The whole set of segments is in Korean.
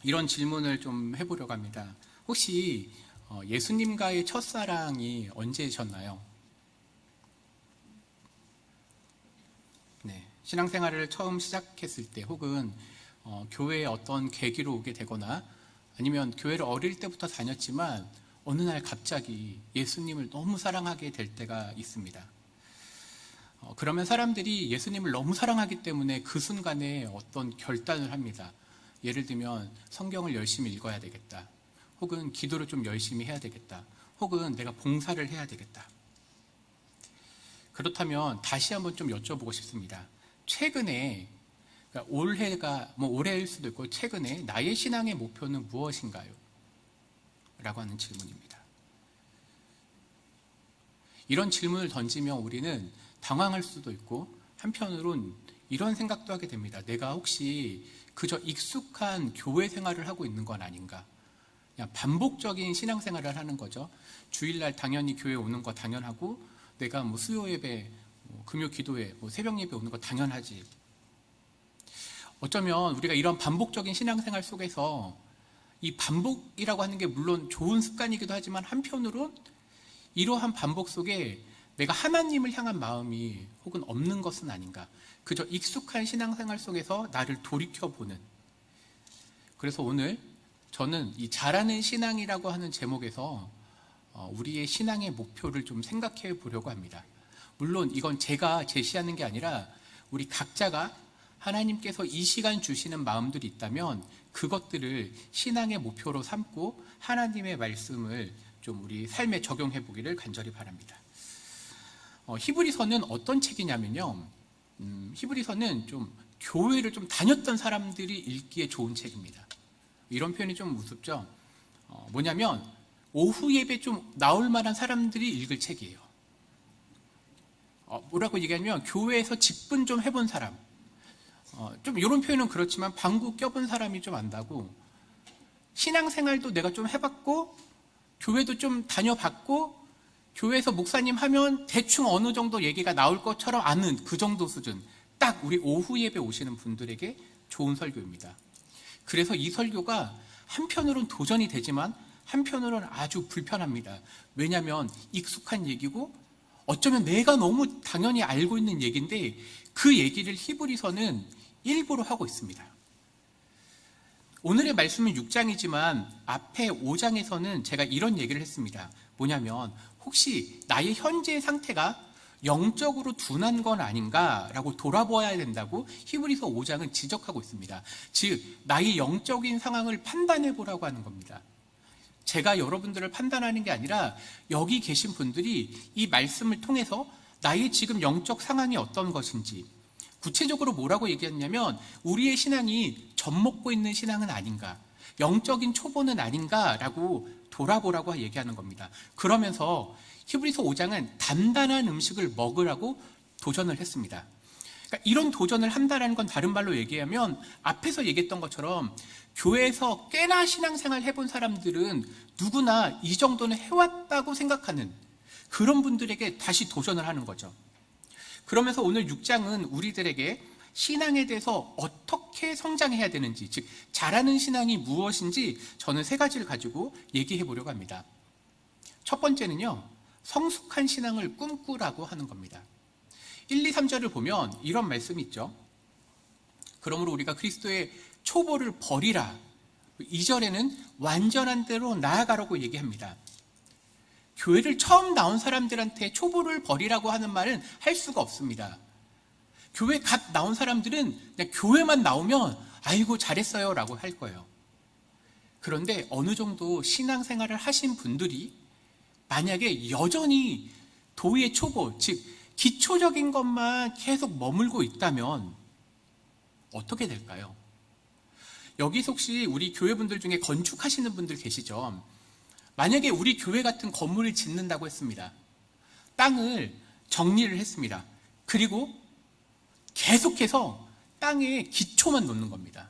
이런 질문을 좀 해보려고 합니다. 혹시 예수님과의 첫사랑이 언제셨나요? 네, 신앙생활을 처음 시작했을 때 혹은 교회에 어떤 계기로 오게 되거나 아니면 교회를 어릴 때부터 다녔지만 어느 날 갑자기 예수님을 너무 사랑하게 될 때가 있습니다. 그러면 사람들이 예수님을 너무 사랑하기 때문에 그 순간에 어떤 결단을 합니다. 예를 들면 성경을 열심히 읽어야 되겠다. 혹은 기도를 좀 열심히 해야 되겠다. 혹은 내가 봉사를 해야 되겠다. 그렇다면 다시 한번 좀 여쭤보고 싶습니다. 최근에, 그러니까 올해가 올해일 수도 있고 최근에 나의 신앙의 목표는 무엇인가요? 라고 하는 질문입니다. 이런 질문을 던지면 우리는 당황할 수도 있고 한편으론 이런 생각도 하게 됩니다. 내가 혹시 그저 익숙한 교회 생활을 하고 있는 건 아닌가? 그냥 반복적인 신앙생활을 하는 거죠. 주일날 당연히 교회 오는 거 당연하고 내가 수요 예배, 금요 기도회, 새벽 예배 오는 거 당연하지. 어쩌면 우리가 이런 반복적인 신앙생활 속에서 이 반복이라고 하는 게 물론 좋은 습관이기도 하지만 한편으론 이러한 반복 속에 내가 하나님을 향한 마음이 혹은 없는 것은 아닌가. 그저 익숙한 신앙생활 속에서 나를 돌이켜보는. 그래서 오늘 저는 이 잘하는 신앙이라고 하는 제목에서 우리의 신앙의 목표를 좀 생각해 보려고 합니다. 물론 이건 제가 제시하는 게 아니라 우리 각자가 하나님께서 이 시간 주시는 마음들이 있다면 그것들을 신앙의 목표로 삼고 하나님의 말씀을 좀 우리 삶에 적용해 보기를 간절히 바랍니다. 히브리서는 어떤 책이냐면요. 히브리서는 좀 교회를 좀 다녔던 사람들이 읽기에 좋은 책입니다. 이런 표현이 좀 우습죠. 뭐냐면 오후 예배 좀 나올 만한 사람들이 읽을 책이에요. 뭐라고 얘기하냐면 교회에서 직분 좀 해본 사람. 좀 이런 표현은 그렇지만 방구 껴본 사람이 좀 안다고. 신앙생활도 내가 좀 해봤고 교회도 좀 다녀봤고 교회에서 목사님 하면 대충 어느 정도 얘기가 나올 것처럼 아는 그 정도 수준. 딱 우리 오후 예배 오시는 분들에게 좋은 설교입니다. 그래서 이 설교가 한편으로는 도전이 되지만 한편으로는 아주 불편합니다. 왜냐하면 익숙한 얘기고 어쩌면 내가 너무 당연히 알고 있는 얘기인데 그 얘기를 히브리서는 일부러 하고 있습니다. 오늘의 말씀은 6장이지만 앞에 5장에서는 제가 이런 얘기를 했습니다. 뭐냐면 혹시 나의 현재의 상태가 영적으로 둔한 건 아닌가라고 돌아보아야 된다고 히브리서 5장은 지적하고 있습니다. 즉 나의 영적인 상황을 판단해 보라고 하는 겁니다. 제가 여러분들을 판단하는 게 아니라 여기 계신 분들이 이 말씀을 통해서 나의 지금 영적 상황이 어떤 것인지 구체적으로 뭐라고 얘기했냐면 우리의 신앙이 젖먹고 있는 신앙은 아닌가, 영적인 초보는 아닌가라고 돌아보라고 얘기하는 겁니다. 그러면서 히브리서 5장은 단단한 음식을 먹으라고 도전을 했습니다. 그러니까 이런 도전을 한다는 건 다른 말로 얘기하면 앞에서 얘기했던 것처럼 교회에서 꽤나 신앙생활 해본 사람들은 누구나 이 정도는 해왔다고 생각하는 그런 분들에게 다시 도전을 하는 거죠. 그러면서 오늘 6장은 우리들에게 신앙에 대해서 어떻게 성장해야 되는지, 즉 잘하는 신앙이 무엇인지 저는 3가지를 가지고 얘기해 보려고 합니다. 첫 번째는요, 성숙한 신앙을 꿈꾸라고 하는 겁니다. 1, 2, 3절을 보면 이런 말씀이 있죠. 그러므로 우리가 그리스도의 초보를 버리라. 2절에는 완전한 대로 나아가라고 얘기합니다. 교회를 처음 나온 사람들한테 초보를 버리라고 하는 말은 할 수가 없습니다. 교회 갓 나온 사람들은 그냥 교회만 나오면 아이고 잘했어요 라고 할 거예요. 그런데 어느 정도 신앙생활을 하신 분들이 만약에 여전히 도의 초보, 즉 기초적인 것만 계속 머물고 있다면 어떻게 될까요? 여기서 혹시 우리 교회분들 중에 건축하시는 분들 계시죠? 만약에 우리 교회 같은 건물을 짓는다고 했습니다. 땅을 정리를 했습니다. 그리고 계속해서 땅에 기초만 놓는 겁니다.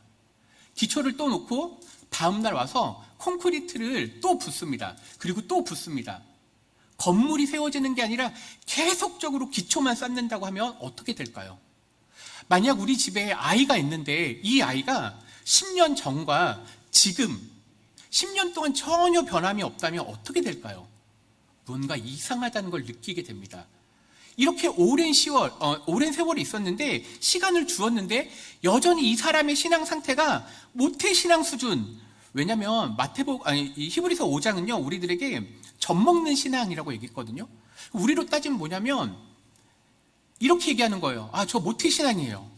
기초를 또 놓고 다음날 와서 콘크리트를 또 붓습니다. 그리고 또 붓습니다. 건물이 세워지는 게 아니라 계속적으로 기초만 쌓는다고 하면 어떻게 될까요? 만약 우리 집에 아이가 있는데 이 아이가 10년 전과 지금 10년 동안 전혀 변함이 없다면 어떻게 될까요? 뭔가 이상하다는 걸 느끼게 됩니다. 이렇게 오랜 세월이 있었는데, 시간을 주었는데 여전히 이 사람의 신앙 상태가 모태신앙 수준. 왜냐하면 이 히브리서 5장은요 우리들에게 젖먹는 신앙이라고 얘기했거든요. 우리로 따지면 뭐냐면 이렇게 얘기하는 거예요. 저 모태신앙이에요.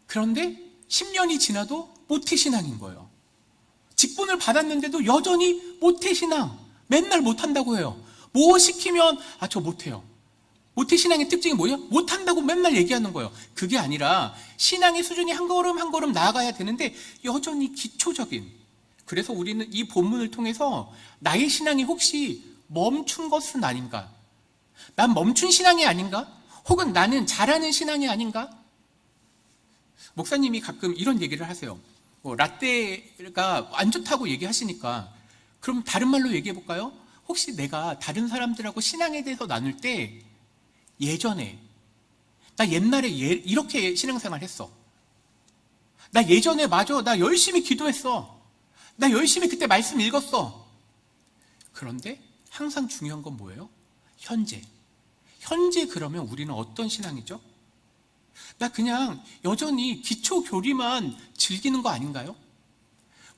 그런데 10년이 지나도 모태신앙인 거예요. 직분을 받았는데도 여전히 모태신앙, 맨날 못한다고 해요. 뭐 시키면 저 못해요. 모태신앙의 특징이 뭐예요? 못한다고 맨날 얘기하는 거예요. 그게 아니라 신앙의 수준이 한 걸음 한 걸음 나아가야 되는데 여전히 기초적인. 그래서 우리는 이 본문을 통해서 나의 신앙이 혹시 멈춘 것은 아닌가? 난 멈춘 신앙이 아닌가? 혹은 나는 잘하는 신앙이 아닌가? 목사님이 가끔 이런 얘기를 하세요. 라떼가 안 좋다고 얘기하시니까 그럼 다른 말로 얘기해 볼까요? 혹시 내가 다른 사람들하고 신앙에 대해서 나눌 때 예전에 나 옛날에 이렇게 신앙생활 했어. 나 예전에 나 열심히 기도했어. 나 열심히 그때 말씀 읽었어. 그런데 항상 중요한 건 뭐예요? 현재 그러면 우리는 어떤 신앙이죠? 나 그냥 여전히 기초 교리만 즐기는 거 아닌가요?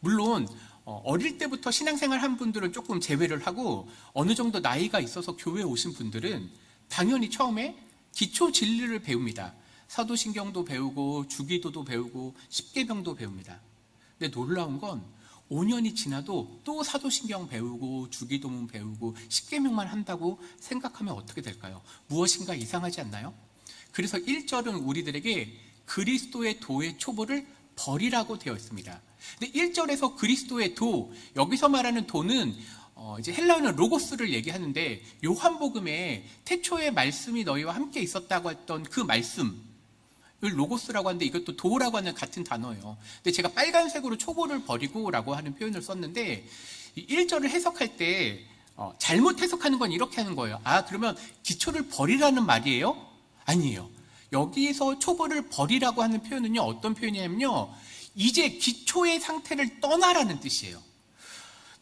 물론 어릴 때부터 신앙생활 한 분들은 조금 제외를 하고 어느 정도 나이가 있어서 교회에 오신 분들은 당연히 처음에 기초 진리를 배웁니다. 사도신경도 배우고 주기도도 배우고 십계명도 배웁니다. 근데 놀라운 건 5년이 지나도 또 사도신경 배우고 주기도문 배우고 십계명만 한다고 생각하면 어떻게 될까요? 무엇인가 이상하지 않나요? 그래서 1절은 우리들에게 그리스도의 도의 초보를 버리라고 되어 있습니다. 근데 1절에서 그리스도의 도, 여기서 말하는 도는 이제 헬라어는 로고스를 얘기하는데 요한복음에 태초에 말씀이 너희와 함께 있었다고 했던 그 말씀을 로고스라고 하는데 이것도 도라고 하는 같은 단어예요. 근데 제가 빨간색으로 초보를 버리고 라고 하는 표현을 썼는데 1절을 해석할 때 잘못 해석하는 건 이렇게 하는 거예요. 그러면 기초를 버리라는 말이에요? 아니에요. 여기에서 초보를 버리라고 하는 표현은요 어떤 표현이냐면요 이제 기초의 상태를 떠나라는 뜻이에요.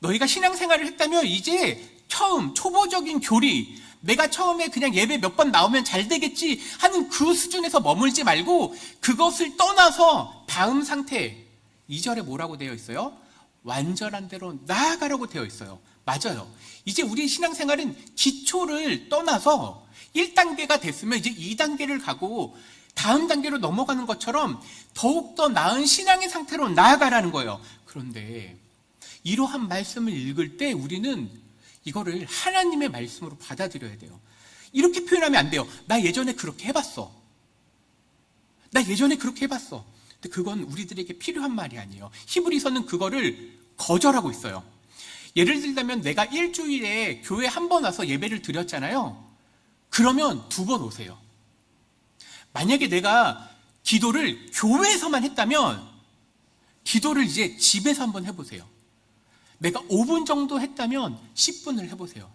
너희가 신앙생활을 했다면 이제 처음 초보적인 교리, 내가 처음에 그냥 예배 몇 번 나오면 잘 되겠지 하는 그 수준에서 머물지 말고 그것을 떠나서 다음 상태, 2절에 뭐라고 되어 있어요? 완전한 대로 나아가라고 되어 있어요. 맞아요. 이제 우리 신앙생활은 기초를 떠나서 1단계가 됐으면 이제 2단계를 가고 다음 단계로 넘어가는 것처럼 더욱더 나은 신앙의 상태로 나아가라는 거예요. 그런데 이러한 말씀을 읽을 때 우리는 이거를 하나님의 말씀으로 받아들여야 돼요. 이렇게 표현하면 안 돼요. 나 예전에 그렇게 해봤어. 근데 그건 우리들에게 필요한 말이 아니에요. 히브리서는 그거를 거절하고 있어요. 예를 들자면 내가 일주일에 교회 한 번 와서 예배를 드렸잖아요. 그러면 2번 오세요. 만약에 내가 기도를 교회에서만 했다면 기도를 이제 집에서 한번 해보세요. 내가 5분 정도 했다면 10분을 해보세요.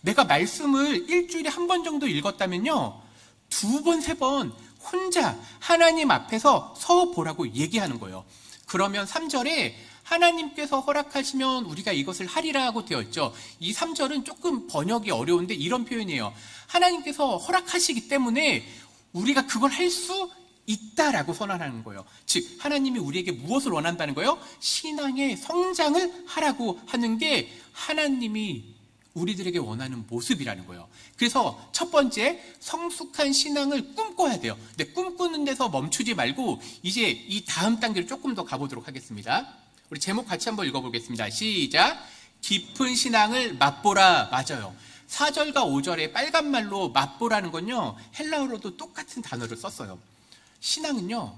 내가 말씀을 일주일에 한 번 정도 읽었다면요 2번, 3번 혼자 하나님 앞에서 서 보라고 얘기하는 거예요. 그러면 3절에 하나님께서 허락하시면 우리가 이것을 하리라고 되어 있죠. 이 3절은 조금 번역이 어려운데 이런 표현이에요. 하나님께서 허락하시기 때문에 우리가 그걸 할 수 있다라고 선언하는 거예요. 즉 하나님이 우리에게 무엇을 원한다는 거예요? 신앙의 성장을 하라고 하는 게 하나님이 우리들에게 원하는 모습이라는 거예요. 그래서 첫 번째, 성숙한 신앙을 꿈꿔야 돼요. 근데 꿈꾸는 데서 멈추지 말고 이제 이 다음 단계를 조금 더 가보도록 하겠습니다. 우리 제목 같이 한번 읽어보겠습니다. 시작. 깊은 신앙을 맛보라. 맞아요. 4절과 5절에 빨간 말로 맛보라는 건요 헬라어로도 똑같은 단어를 썼어요. 신앙은요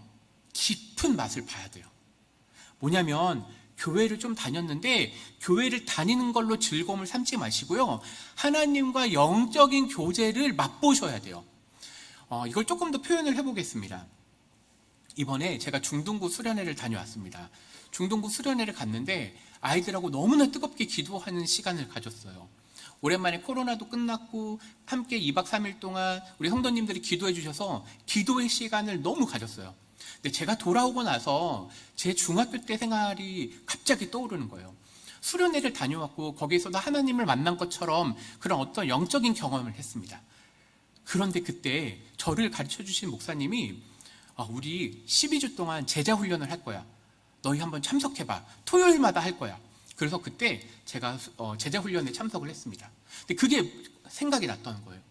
깊은 맛을 봐야 돼요. 뭐냐면 교회를 좀 다녔는데 교회를 다니는 걸로 즐거움을 삼지 마시고요 하나님과 영적인 교제를 맛보셔야 돼요. 이걸 조금 더 표현을 해보겠습니다. 이번에 제가 중등부 수련회를 다녀왔습니다. 중등부 수련회를 갔는데 아이들하고 너무나 뜨겁게 기도하는 시간을 가졌어요. 오랜만에 코로나도 끝났고 함께 2박 3일 동안 우리 성도님들이 기도해 주셔서 기도의 시간을 너무 가졌어요. 근데 제가 돌아오고 나서 제 중학교 때 생활이 갑자기 떠오르는 거예요. 수련회를 다녀왔고 거기에서도 하나님을 만난 것처럼 그런 어떤 영적인 경험을 했습니다. 그런데 그때 저를 가르쳐 주신 목사님이 우리 12주 동안 제자 훈련을 할 거야. 너희 한번 참석해봐. 토요일마다 할 거야. 그래서 그때 제가 제자 훈련에 참석을 했습니다. 근데 그게 생각이 났던 거예요.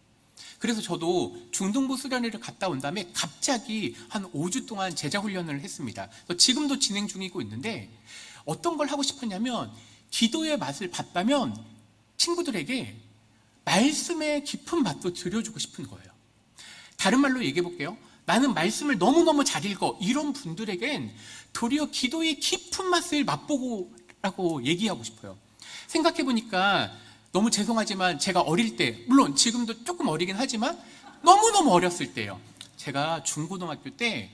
그래서 저도 중등부 수련회를 갔다 온 다음에 갑자기 한 5주 동안 제자 훈련을 했습니다. 지금도 진행 중이고 있는데 어떤 걸 하고 싶었냐면 기도의 맛을 봤다면 친구들에게 말씀의 깊은 맛도 들려주고 싶은 거예요. 다른 말로 얘기해 볼게요. 나는 말씀을 너무너무 잘 읽어. 이런 분들에겐 도리어 기도의 깊은 맛을 맛보고라고 얘기하고 싶어요. 생각해 보니까 너무 죄송하지만 제가 어릴 때, 물론 지금도 조금 어리긴 하지만 너무너무 어렸을 때요. 제가 중고등학교 때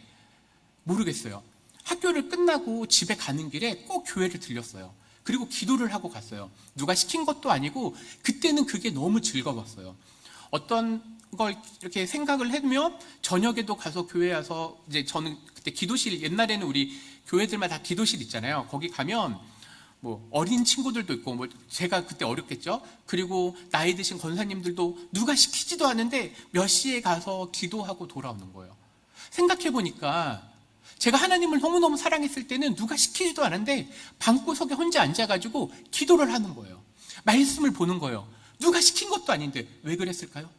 모르겠어요. 학교를 끝나고 집에 가는 길에 꼭 교회를 들렸어요. 그리고 기도를 하고 갔어요. 누가 시킨 것도 아니고 그때는 그게 너무 즐거웠어요. 어떤 걸 이렇게 생각을 해두면 저녁에도 가서 교회에 와서 이제 저는 그때 기도실, 옛날에는 우리 교회들마다 다 기도실 있잖아요. 거기 가면 뭐 어린 친구들도 있고 뭐 제가 그때 어렸겠죠. 그리고 나이 드신 권사님들도 누가 시키지도 않은데 몇 시에 가서 기도하고 돌아오는 거예요. 생각해 보니까 제가 하나님을 너무너무 사랑했을 때는 누가 시키지도 않은데 방구석에 혼자 앉아가지고 기도를 하는 거예요. 말씀을 보는 거예요. 누가 시킨 것도 아닌데 왜 그랬을까요?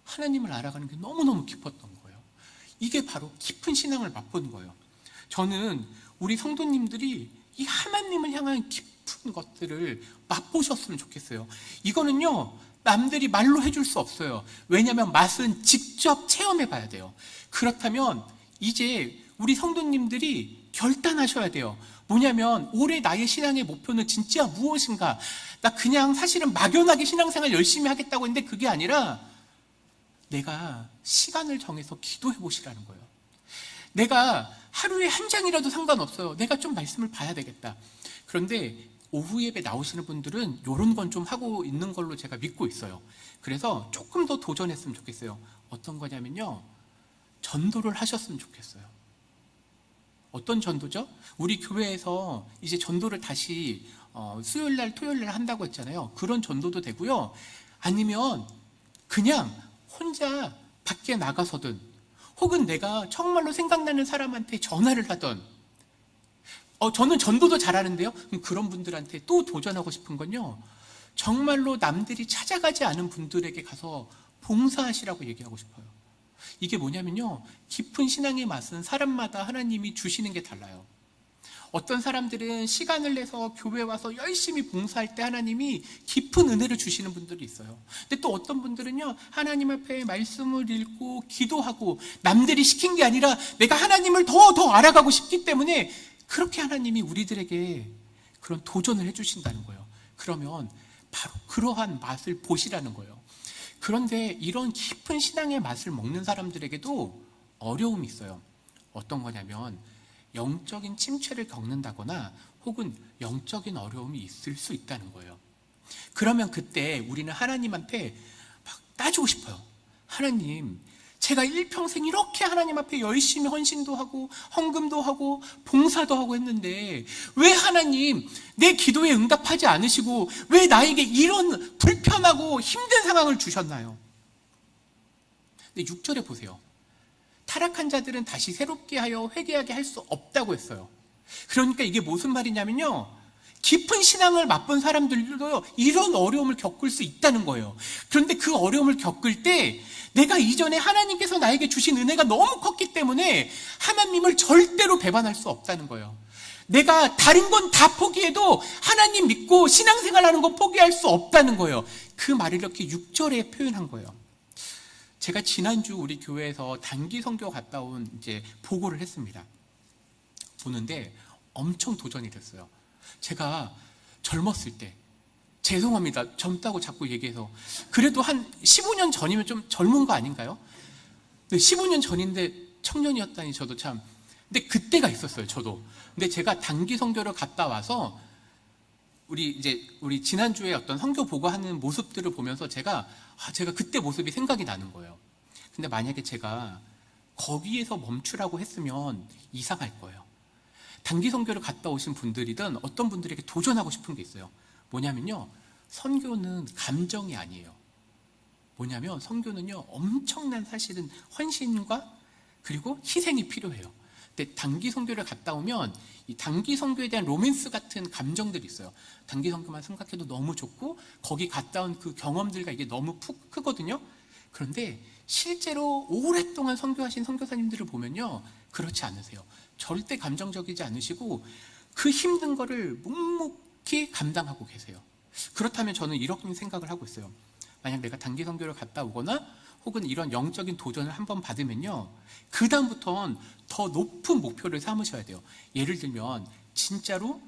하나님을 알아가는 게 너무너무 깊었던 거예요. 이게 바로 깊은 신앙을 맛보는 거예요. 저는 우리 성도님들이 이 하나님을 향한 깊은 것들을 맛보셨으면 좋겠어요. 이거는요, 남들이 말로 해줄 수 없어요. 왜냐하면 맛은 직접 체험해 봐야 돼요. 그렇다면 이제 우리 성도님들이 결단하셔야 돼요. 뭐냐면 올해 나의 신앙의 목표는 진짜 무엇인가? 나 그냥 사실은 막연하게 신앙생활 열심히 하겠다고 했는데 그게 아니라 내가 시간을 정해서 기도해 보시라는 거예요. 내가 하루에 한 장이라도 상관없어요. 내가 좀 말씀을 봐야 되겠다. 그런데 오후 예배 나오시는 분들은 이런 건 좀 하고 있는 걸로 제가 믿고 있어요. 그래서 조금 더 도전했으면 좋겠어요. 어떤 거냐면요, 전도를 하셨으면 좋겠어요. 어떤 전도죠? 우리 교회에서 이제 전도를 다시 수요일날 토요일날 한다고 했잖아요. 그런 전도도 되고요. 아니면 그냥 혼자 밖에 나가서든 혹은 내가 정말로 생각나는 사람한테 전화를 하던 저는 전도도 잘하는데요. 그런 분들한테 또 도전하고 싶은 건요, 정말로 남들이 찾아가지 않은 분들에게 가서 봉사하시라고 얘기하고 싶어요. 이게 뭐냐면요, 깊은 신앙의 맛은 사람마다 하나님이 주시는 게 달라요. 어떤 사람들은 시간을 내서 교회 와서 열심히 봉사할 때 하나님이 깊은 은혜를 주시는 분들이 있어요. 근데 또 어떤 분들은요, 하나님 앞에 말씀을 읽고 기도하고 남들이 시킨 게 아니라 내가 하나님을 더 알아가고 싶기 때문에 그렇게 하나님이 우리들에게 그런 도전을 해주신다는 거예요. 그러면 바로 그러한 맛을 보시라는 거예요. 그런데 이런 깊은 신앙의 맛을 먹는 사람들에게도 어려움이 있어요. 어떤 거냐면 영적인 침체를 겪는다거나 혹은 영적인 어려움이 있을 수 있다는 거예요. 그러면 그때 우리는 하나님한테 막 따지고 싶어요. 하나님, 제가 일평생 이렇게 하나님 앞에 열심히 헌신도 하고 헌금도 하고 봉사도 하고 했는데 왜 하나님 내 기도에 응답하지 않으시고 왜 나에게 이런 불편하고 힘든 상황을 주셨나요? 근데 6절에 보세요. 타락한 자들은 다시 새롭게 하여 회개하게 할 수 없다고 했어요. 그러니까 이게 무슨 말이냐면요, 깊은 신앙을 맛본 사람들도 이런 어려움을 겪을 수 있다는 거예요. 그런데 그 어려움을 겪을 때 내가 이전에 하나님께서 나에게 주신 은혜가 너무 컸기 때문에 하나님을 절대로 배반할 수 없다는 거예요. 내가 다른 건 다 포기해도 하나님 믿고 신앙생활하는 건 포기할 수 없다는 거예요. 그 말을 이렇게 6절에 표현한 거예요. 제가 지난주 우리 교회에서 단기 선교 갔다 온 이제 보고를 했습니다. 보는데 엄청 도전이 됐어요. 제가 젊었을 때, 죄송합니다, 젊다고 자꾸 얘기해서, 그래도 한 15년 전이면 좀 젊은 거 아닌가요? 15년 전인데 청년이었다니 저도 참. 근데 그때가 있었어요, 저도. 근데 제가 단기 선교를 갔다 와서 우리 지난주에 어떤 선교 보고하는 모습들을 보면서 제가 그때 모습이 생각이 나는 거예요. 근데 만약에 제가 거기에서 멈추라고 했으면 이상할 거예요. 단기 선교를 갔다 오신 분들이든 어떤 분들에게 도전하고 싶은 게 있어요. 뭐냐면요, 선교는 감정이 아니에요. 뭐냐면 선교는요, 엄청난 사실은 헌신과 그리고 희생이 필요해요. 근데 단기 선교를 갔다 오면 이 단기 선교에 대한 로맨스 같은 감정들이 있어요. 단기 선교만 생각해도 너무 좋고 거기 갔다 온 그 경험들과 이게 너무 푹 크거든요. 그런데 실제로 오랫동안 선교하신 선교사님들을 보면요, 그렇지 않으세요. 절대 감정적이지 않으시고 그 힘든 거를 묵묵히 감당하고 계세요. 그렇다면 저는 이렇게 생각을 하고 있어요. 만약 내가 단기 선교를 갔다 오거나 혹은 이런 영적인 도전을 한번 받으면요, 그 다음부터는 더 높은 목표를 삼으셔야 돼요. 예를 들면 진짜로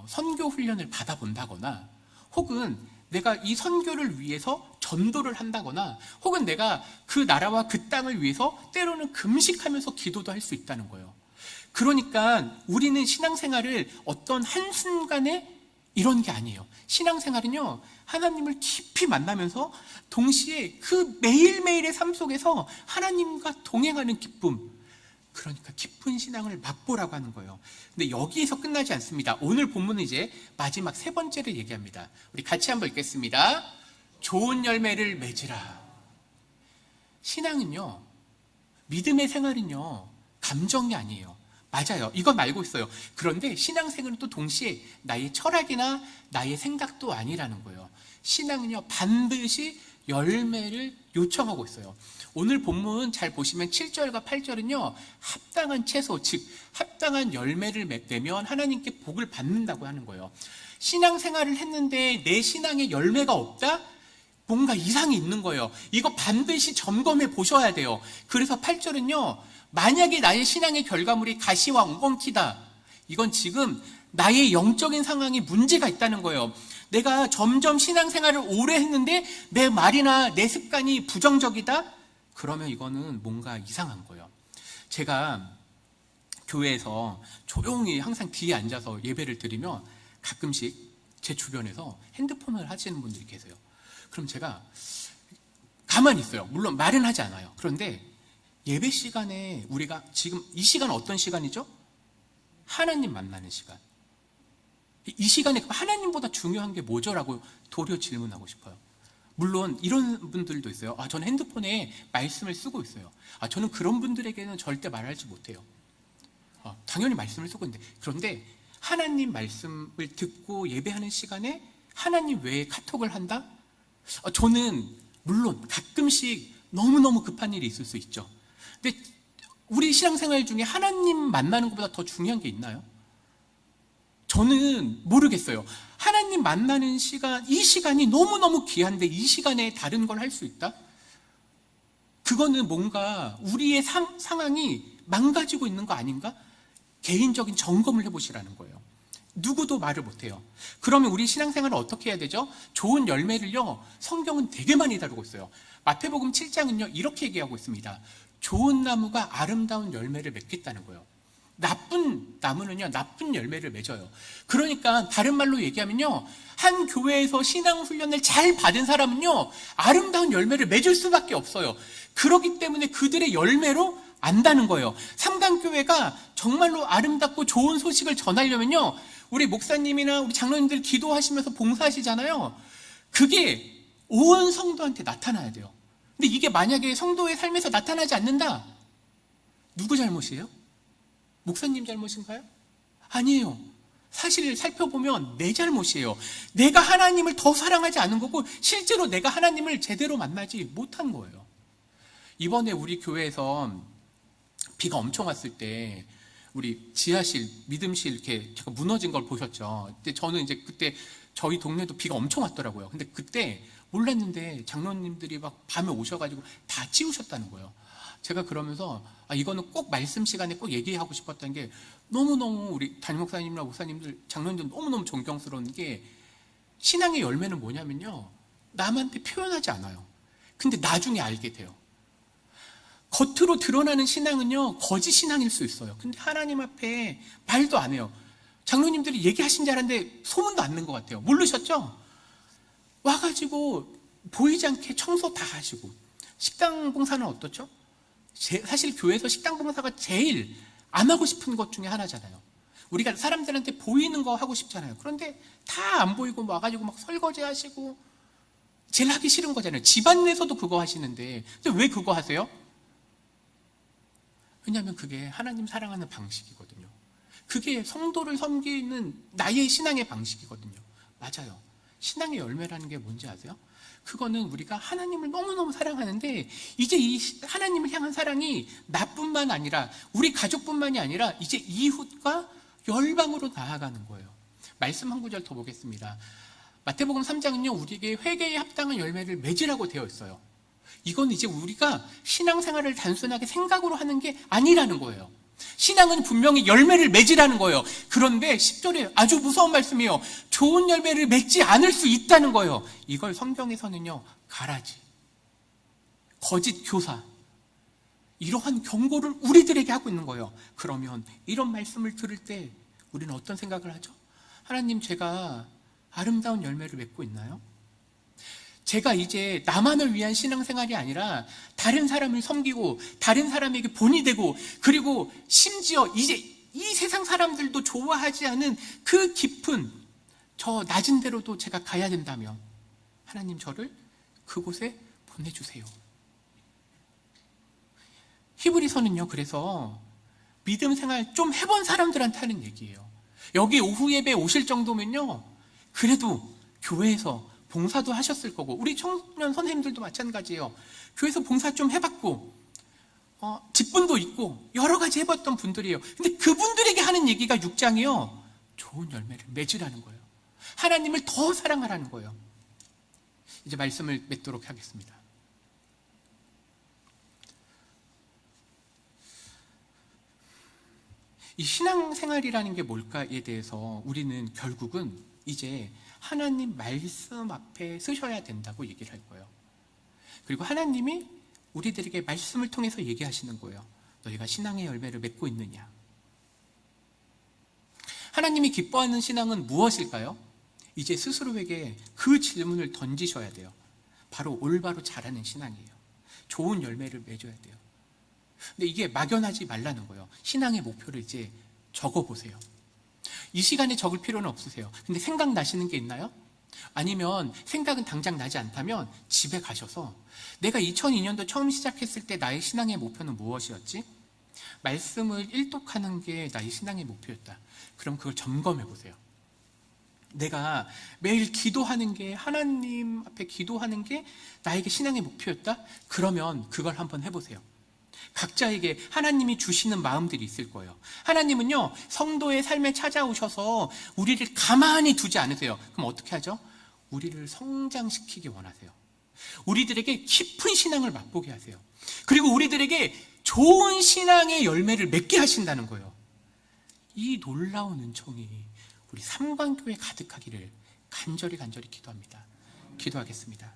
선교 훈련을 받아본다거나, 혹은 내가 이 선교를 위해서 전도를 한다거나, 혹은 내가 그 나라와 그 땅을 위해서 때로는 금식하면서 기도도 할 수 있다는 거예요. 그러니까 우리는 신앙생활을 어떤 한순간에 이런 게 아니에요. 신앙생활은요, 하나님을 깊이 만나면서 동시에 그 매일매일의 삶 속에서 하나님과 동행하는 기쁨, 그러니까 깊은 신앙을 맛보라고 하는 거예요. 근데 여기에서 끝나지 않습니다. 오늘 본문은 이제 마지막 세 번째를 얘기합니다. 우리 같이 한번 읽겠습니다. 좋은 열매를 맺으라. 신앙은요, 믿음의 생활은요, 감정이 아니에요. 맞아요. 이건 알고 있어요. 그런데 신앙생활은 또 동시에 나의 철학이나 나의 생각도 아니라는 거예요. 신앙은요, 반드시 열매를 요청하고 있어요. 오늘 본문 잘 보시면 7절과 8절은요, 합당한 채소, 즉 합당한 열매를 내면 하나님께 복을 받는다고 하는 거예요. 신앙생활을 했는데 내 신앙에 열매가 없다? 뭔가 이상이 있는 거예요. 이거 반드시 점검해 보셔야 돼요. 그래서 8절은요, 만약에 나의 신앙의 결과물이 가시와 엉겅퀴다, 이건 지금 나의 영적인 상황에 문제가 있다는 거예요. 내가 점점 신앙생활을 오래 했는데 내 말이나 내 습관이 부정적이다? 그러면 이거는 뭔가 이상한 거예요. 제가 교회에서 조용히 항상 뒤에 앉아서 예배를 드리면 가끔씩 제 주변에서 핸드폰을 하시는 분들이 계세요. 그럼 제가 가만히 있어요. 물론 말은 하지 않아요. 그런데 예배 시간에 우리가 지금 이 시간은 어떤 시간이죠? 하나님 만나는 시간. 이 시간에 하나님보다 중요한 게 뭐죠? 라고 도리어 질문하고 싶어요. 물론 이런 분들도 있어요. 저는 핸드폰에 말씀을 쓰고 있어요. 저는 그런 분들에게는 절대 말하지 못해요. 당연히 말씀을 쓰고 있는데, 그런데 하나님 말씀을 듣고 예배하는 시간에 하나님 외에 카톡을 한다? 저는 물론 가끔씩 너무너무 급한 일이 있을 수 있죠. 근데 우리 신앙생활 중에 하나님 만나는 것보다 더 중요한 게 있나요? 저는 모르겠어요. 하나님 만나는 시간, 이 시간이 너무너무 귀한데 이 시간에 다른 걸 할 수 있다? 그거는 뭔가 우리의 상황이 망가지고 있는 거 아닌가? 개인적인 점검을 해보시라는 거예요. 누구도 말을 못해요. 그러면 우리 신앙생활을 어떻게 해야 되죠? 좋은 열매를요, 성경은 되게 많이 다루고 있어요. 마태복음 7장은요, 이렇게 얘기하고 있습니다. 좋은 나무가 아름다운 열매를 맺겠다는 거예요. 나쁜 나무는요, 나쁜 열매를 맺어요. 그러니까 다른 말로 얘기하면요, 한 교회에서 신앙훈련을 잘 받은 사람은요, 아름다운 열매를 맺을 수밖에 없어요. 그렇기 때문에 그들의 열매로 안다는 거예요. 삼강교회가 정말로 아름답고 좋은 소식을 전하려면요, 우리 목사님이나 우리 장로님들 기도하시면서 봉사하시잖아요. 그게 온 성도한테 나타나야 돼요. 근데 이게 만약에 성도의 삶에서 나타나지 않는다? 누구 잘못이에요? 목사님 잘못인가요? 아니에요. 사실 살펴보면 내 잘못이에요. 내가 하나님을 더 사랑하지 않은 거고, 실제로 내가 하나님을 제대로 만나지 못한 거예요. 이번에 우리 교회에서 비가 엄청 왔을 때 우리 지하실, 믿음실 이렇게 제가 무너진 걸 보셨죠. 근데 저는 이제 그때 저희 동네도 비가 엄청 왔더라고요. 근데 그때 몰랐는데 장로님들이 막 밤에 오셔가지고 다 치우셨다는 거예요. 제가 그러면서 이거는 꼭 말씀 시간에 꼭 얘기하고 싶었던 게, 너무너무 우리 담임 목사님이나 목사님들, 장로님들 너무너무 존경스러운 게, 신앙의 열매는 뭐냐면요, 남한테 표현하지 않아요. 근데 나중에 알게 돼요. 겉으로 드러나는 신앙은요, 거짓 신앙일 수 있어요. 근데 하나님 앞에 말도 안 해요. 장로님들이 얘기하신 줄 알았는데 소문도 안 낸 것 같아요. 모르셨죠? 와가지고 보이지 않게 청소 다 하시고. 식당 봉사는 어떻죠? 사실 교회에서 식당 봉사가 제일 안 하고 싶은 것 중에 하나잖아요. 우리가 사람들한테 보이는 거 하고 싶잖아요. 그런데 다 안 보이고 와가지고 막 설거지 하시고 제일 하기 싫은 거잖아요. 집안 내에서도 그거 하시는데 근데 왜 그거 하세요? 왜냐하면 그게 하나님 사랑하는 방식이거든요. 그게 성도를 섬기는 나의 신앙의 방식이거든요. 맞아요. 신앙의 열매라는 게 뭔지 아세요? 그거는 우리가 하나님을 너무너무 사랑하는데 이제 이 하나님을 향한 사랑이 나뿐만 아니라 우리 가족뿐만이 아니라 이제 이웃과 열방으로 나아가는 거예요. 말씀 한 구절 더 보겠습니다. 마태복음 3장은요, 우리에게 회개에 합당한 열매를 맺으라고 되어 있어요. 이건 이제 우리가 신앙생활을 단순하게 생각으로 하는 게 아니라는 거예요. 신앙은 분명히 열매를 맺으라는 거예요. 그런데 10절에 아주 무서운 말씀이에요. 좋은 열매를 맺지 않을 수 있다는 거예요. 이걸 성경에서는요, 가라지, 거짓 교사, 이러한 경고를 우리들에게 하고 있는 거예요. 그러면 이런 말씀을 들을 때 우리는 어떤 생각을 하죠? 하나님, 제가 아름다운 열매를 맺고 있나요? 제가 이제 나만을 위한 신앙생활이 아니라 다른 사람을 섬기고 다른 사람에게 본이 되고 그리고 심지어 이제 이 세상 사람들도 좋아하지 않은 그 깊은 저 낮은 데로도 제가 가야 된다면 하나님 저를 그곳에 보내주세요. 히브리서는요, 그래서 믿음 생활 좀 해본 사람들한테 하는 얘기예요. 여기 오후 예배 오실 정도면요, 그래도 교회에서 봉사도 하셨을 거고 우리 청년 선생님들도 마찬가지예요. 교회에서 봉사 좀 해봤고 직분도 있고 여러 가지 해봤던 분들이에요. 근데 그분들에게 하는 얘기가 6장이요, 좋은 열매를 맺으라는 거예요. 하나님을 더 사랑하라는 거예요. 이제 말씀을 맺도록 하겠습니다. 이 신앙생활이라는 게 뭘까에 대해서 우리는 결국은 이제 하나님 말씀 앞에 서셔야 된다고 얘기를 할 거예요. 그리고 하나님이 우리들에게 말씀을 통해서 얘기하시는 거예요. 너희가 신앙의 열매를 맺고 있느냐? 하나님이 기뻐하는 신앙은 무엇일까요? 이제 스스로에게 그 질문을 던지셔야 돼요. 바로 올바로 자라는 신앙이에요. 좋은 열매를 맺어야 돼요. 근데 이게 막연하지 말라는 거예요. 신앙의 목표를 이제 적어보세요. 이 시간에 적을 필요는 없으세요. 근데 생각나시는 게 있나요? 아니면 생각은 당장 나지 않다면 집에 가셔서 내가 2002년도 처음 시작했을 때 나의 신앙의 목표는 무엇이었지? 말씀을 일독하는 게 나의 신앙의 목표였다. 그럼 그걸 점검해 보세요. 내가 매일 기도하는 게, 하나님 앞에 기도하는 게 나에게 신앙의 목표였다? 그러면 그걸 한번 해보세요. 각자에게 하나님이 주시는 마음들이 있을 거예요. 하나님은요, 성도의 삶에 찾아오셔서 우리를 가만히 두지 않으세요. 그럼 어떻게 하죠? 우리를 성장시키기 원하세요. 우리들에게 깊은 신앙을 맛보게 하세요. 그리고 우리들에게 좋은 신앙의 열매를 맺게 하신다는 거예요. 이 놀라운 은총이 우리 삼광교회 가득하기를 간절히 기도합니다. 기도하겠습니다.